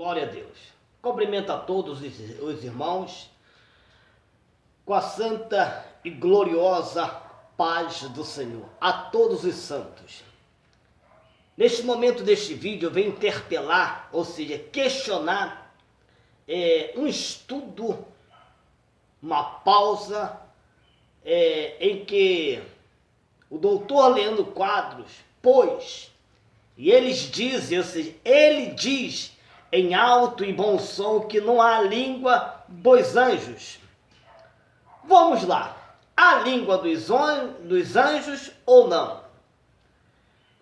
Glória a Deus. Cumprimento a todos os irmãos com a santa e gloriosa paz do Senhor. A todos os santos. Neste momento deste vídeo eu venho interpelar, ou seja, questionar um estudo, uma pausa em que o doutor Leandro Quadros pôs, e eles dizem, ou seja, ele diz em alto e bom som que não há língua dos anjos. Vamos lá, há língua dos anjos ou não?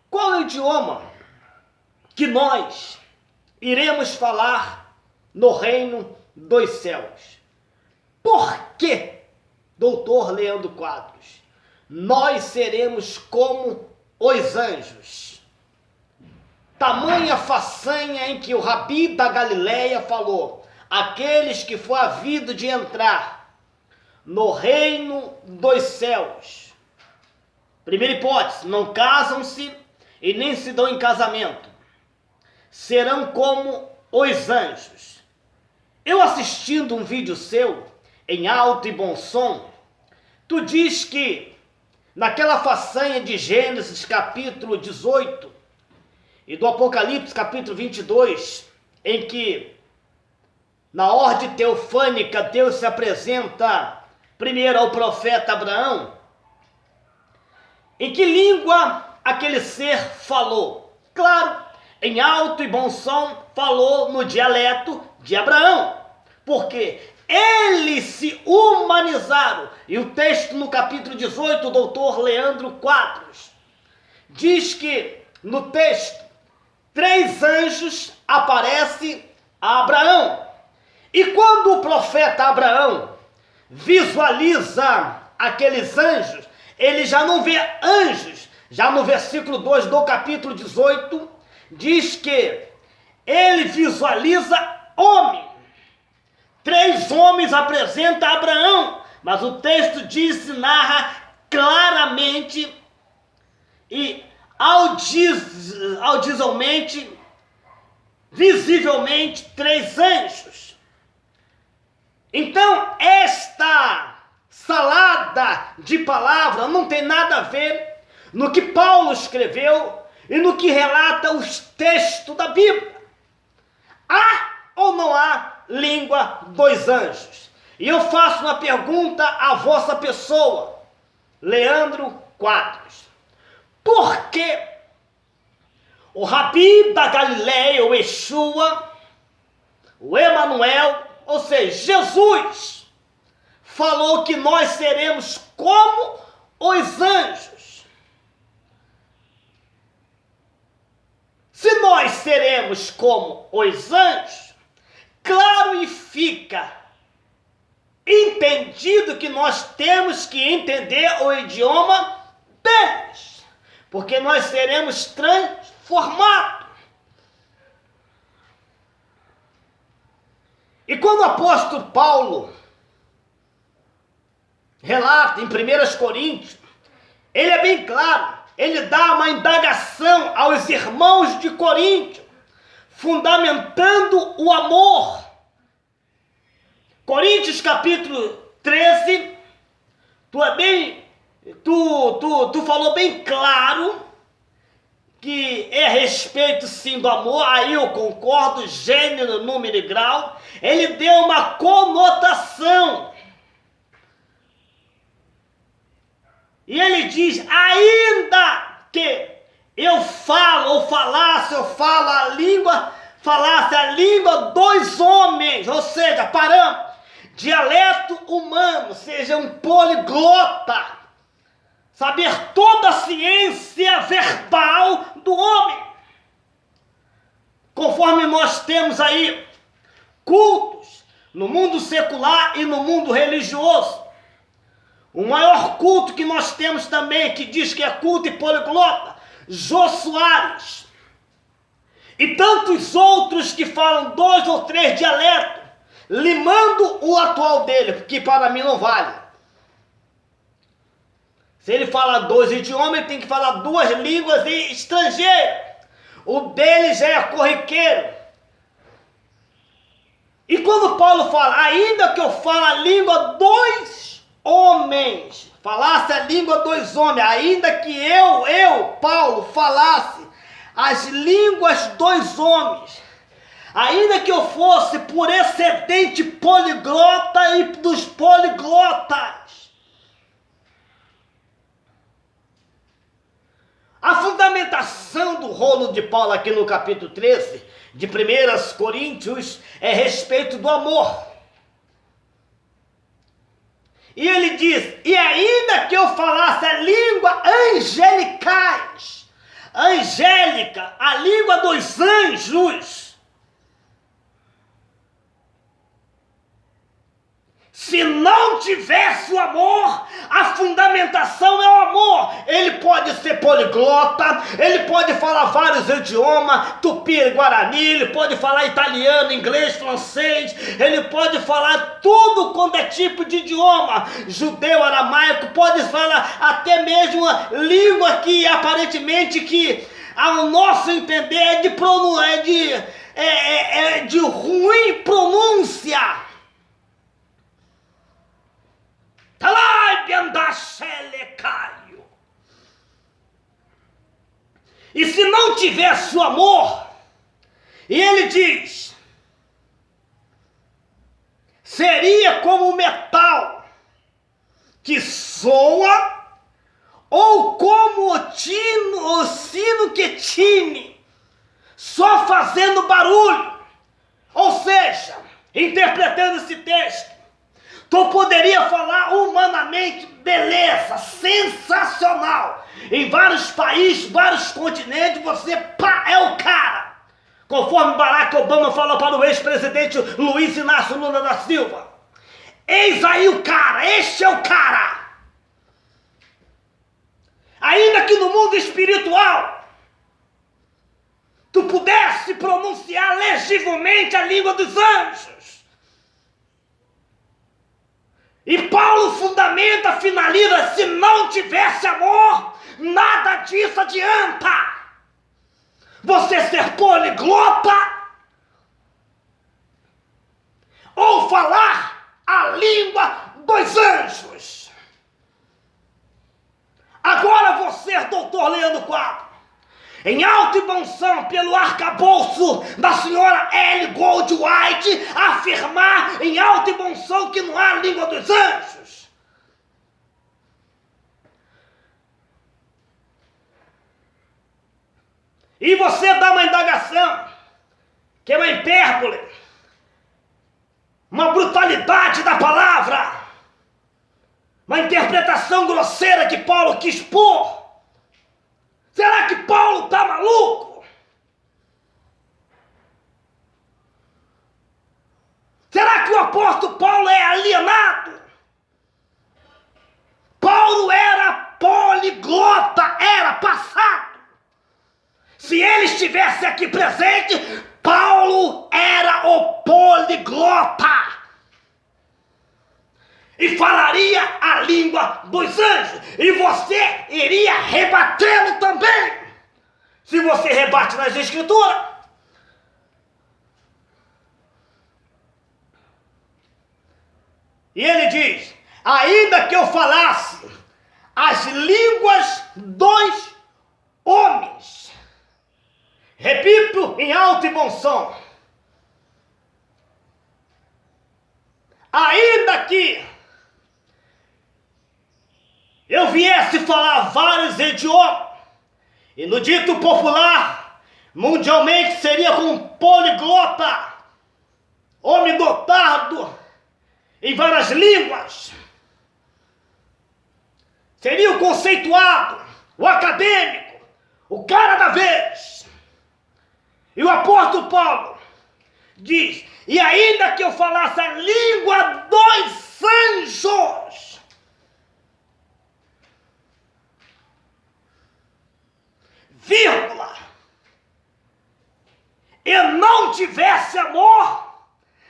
Qual é o idioma que nós iremos falar no reino dos céus? Por que, doutor Leandro Quadros, nós seremos como os anjos? Tamanha façanha em que o Rabi da Galileia falou: aqueles que for havido de entrar no reino dos céus. Primeira hipótese, não casam-se e nem se dão em casamento. Serão como os anjos. Eu assistindo um vídeo seu, em alto e bom som, tu diz que naquela façanha de Gênesis capítulo 18 e do Apocalipse capítulo 22, em que na ordem teofânica Deus se apresenta primeiro ao profeta Abraão, em que língua aquele ser falou? Claro, em alto e bom som falou no dialeto de Abraão, porque eles se humanizaram. E o texto no capítulo 18, o doutor Leandro Quadros diz que no texto 3 anjos aparecem a Abraão. E quando o profeta Abraão visualiza aqueles anjos, ele já não vê anjos. Já no versículo 2 do capítulo 18, diz que ele visualiza homem. 3 homens apresenta a Abraão, mas o texto diz e narra claramente e audivelmente, visivelmente, 3 anjos. Então, esta salada de palavras não tem nada a ver no que Paulo escreveu e no que relata os textos da Bíblia. Há ou não há língua dos anjos? E eu faço uma pergunta à vossa pessoa, Leandro Quadros. Por que o Rabi da Galileia, o Yeshua, o Emanuel, ou seja, Jesus, falou que nós seremos como os anjos? Se nós seremos como os anjos, claro e fica entendido que nós temos que entender o idioma deles, porque nós seremos transformados. E quando o apóstolo Paulo relata em 1 Coríntios, ele é bem claro, ele dá uma indagação aos irmãos de Coríntios, fundamentando o amor. Coríntios capítulo 13, tu falou bem claro que é a respeito sim do amor, aí eu concordo, gênero, número e grau. Ele deu uma conotação. E ele diz, ainda que eu falo falasse a língua dos homens, ou seja, paramos, dialeto humano, seja um poliglota, saber toda a ciência verbal do homem. Conforme nós temos aí cultos no mundo secular e no mundo religioso. O maior culto que nós temos também, que diz que é culto e poliglota, Jô Soares. E tantos outros que falam 2 ou 3 dialetos, limando o atual dele, porque para mim não vale. Se ele fala 2 idiomas, ele tem que falar 2 línguas estrangeiras. O dele já é corriqueiro. quando Paulo fala, ainda que eu fale a língua dos homens, falasse a língua dos homens, ainda que eu, Paulo, falasse as línguas dos homens, ainda que eu fosse por excedente poliglota e dos poliglotas, a fundamentação do rolo de Paulo aqui no capítulo 13 de 1 Coríntios é a respeito do amor. E ele diz, e ainda que eu falasse a língua angelicais, angélica, a língua dos anjos, se não tivesse o amor, a fundamentação é o amor. Ele pode ser poliglota, ele pode falar vários idiomas, tupi, guarani, ele pode falar italiano, inglês, francês, ele pode falar tudo quanto é tipo de idioma, judeu, aramaico, pode falar até mesmo a língua que aparentemente que ao nosso entender é de ruim pronúncia. E se não tivesse o amor, e ele diz, seria como o metal que soa, ou como o sino que tine, só fazendo barulho. Ou seja, interpretando esse texto, tu poderia falar humanamente, beleza, sensacional. Em vários países, vários continentes, você é o cara. Conforme Barack Obama falou para o ex-presidente Luiz Inácio Lula da Silva. Eis aí o cara, este é o cara. Ainda que no mundo espiritual, tu pudesse pronunciar legivelmente a língua dos anjos. E Paulo fundamenta, finaliza, se não tivesse amor, nada disso adianta. Você ser poliglota ou falar a língua dos anjos. Agora você, doutor Leandro Quadro, em alta e bom som, pelo arcabouço da senhora Ellen Goldwhite, afirmar em alta e bom som que não há língua dos anjos. E você dá uma indagação, que é uma hipérbole, uma brutalidade da palavra, uma interpretação grosseira que Paulo quis pôr. Será que Paulo está maluco? Será que o apóstolo Paulo é alienado? Paulo era poliglota, era passado. Se ele estivesse aqui presente, Paulo era o poliglota. E falaria a língua dos anjos. E você iria rebatê-lo também. Se você rebate nas escrituras. E ele diz, ainda que eu falasse as línguas dos homens. Repito em alto e bom som. Ainda que eu viesse falar vários idiomas, e no dito popular, mundialmente seria como um poliglota, homem dotado em várias línguas, seria o conceituado, o acadêmico, o cara da vez. E o apóstolo Paulo diz, e ainda que eu falasse a língua dos anjos, vírgula, eu não tivesse amor,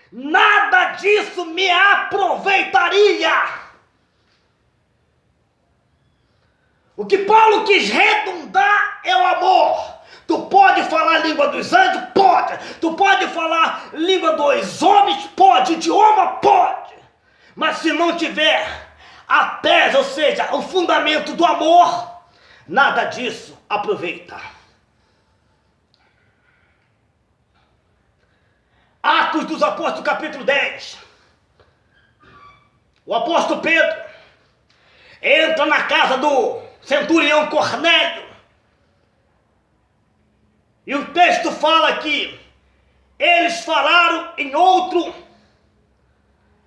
nada disso me aproveitaria. O que Paulo quis redundar é o amor. Tu pode falar a língua dos anjos? Pode. Tu pode falar a língua dos homens? Pode. Idioma? Pode. Mas se não tiver a tese, ou seja, o fundamento do amor, nada disso aproveita. Atos dos Apóstolos, capítulo 10. O apóstolo Pedro entra na casa do centurião Cornélio. E o texto fala que eles falaram em outro,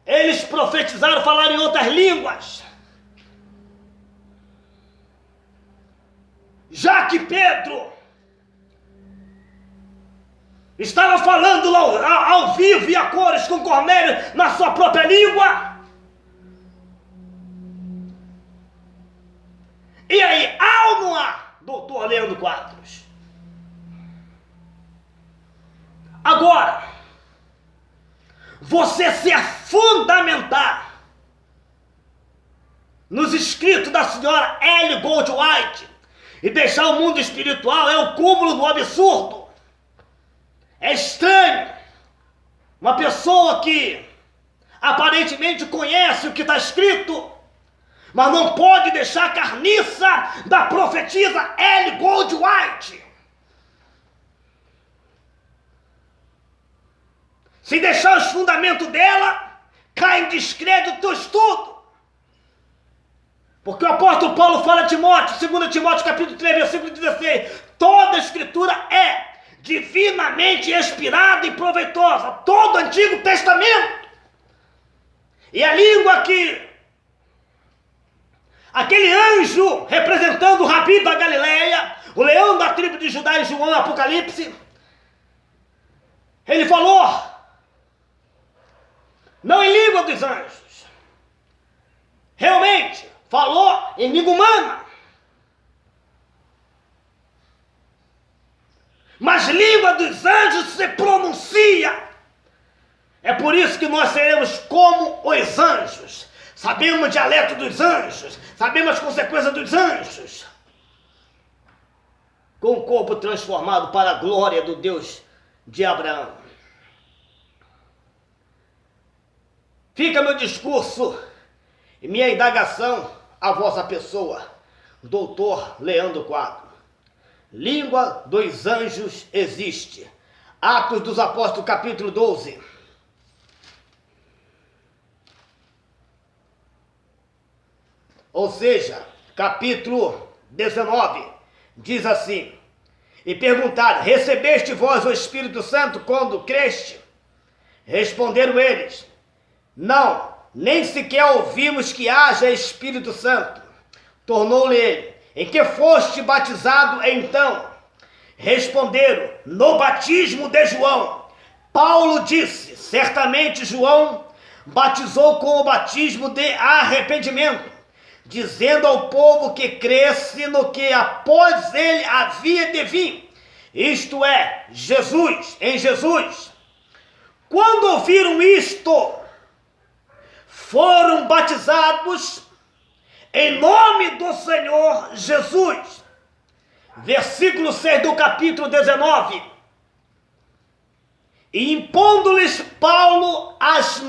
eles profetizaram, falaram em outras línguas. Já que Pedro estava falando ao vivo e a cores com Cornélio na sua própria língua. E aí, há ou não há, doutor Leandro Quadros? Agora, você se fundamentar nos escritos da senhora Ellen Goldwhite e deixar o mundo espiritual é o cúmulo do absurdo. É estranho. Uma pessoa que aparentemente conhece o que está escrito, mas não pode deixar a carniça da profetisa Ellen Goldwhite. Se deixar os fundamentos dela, cai em descrédito o teu estudo. Porque o apóstolo Paulo fala a Timóteo, 2 Timóteo capítulo 3, versículo 16, toda a escritura é divinamente inspirada e proveitosa, todo o Antigo Testamento. E a língua que aquele anjo representando o Rabi da Galileia, o leão da tribo de Judá em João Apocalipse, ele falou não em língua dos anjos, realmente falou em língua humana, mas língua dos anjos se pronuncia. É por isso que nós seremos como os anjos. Sabemos o dialeto dos anjos, sabemos as consequências dos anjos, com o corpo transformado para a glória do Deus de Abraão. Fica meu discurso e minha indagação à vossa pessoa, doutor Leandro Quadros. Língua dos anjos existe. Atos dos Apóstolos, capítulo 12. Ou seja, capítulo 19, diz assim: e perguntaram, recebeste vós o Espírito Santo quando creste? Responderam eles, não, nem sequer ouvimos que haja Espírito Santo. Tornou-lhe ele, em que foste batizado então? Responderam, no batismo de João. Paulo disse, certamente João batizou com o batismo de arrependimento, dizendo ao povo que cresce no que após ele havia de vir, isto é, Jesus, em Jesus. Quando ouviram isto, foram batizados em nome do Senhor Jesus. Versículo 6 do capítulo 19. E impondo-lhes Paulo as